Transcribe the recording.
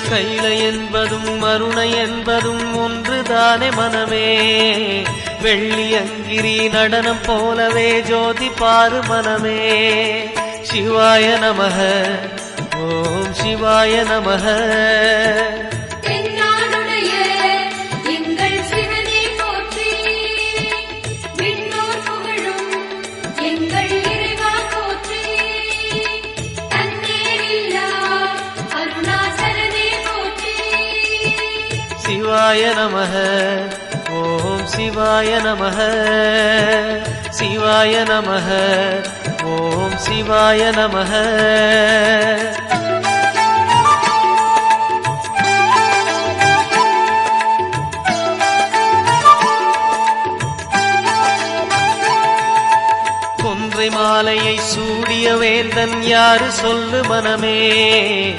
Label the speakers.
Speaker 1: கைல என்பதும் மருணை என்பதும் ஒன்றுதானே மனமே. வெள்ளி அங்கிரி நடனம் போலவே ஜோதி பாரு மனமே. சிவாய நமக ஓம் சிவாய நமக. சிவாய நமக ஓம் சிவாய நமக. சிவாய நமக ஓம் சிவாய நமக. கொன்றை மாலையை சூடிய வேந்தன் யாரு சொல்லு மனமே.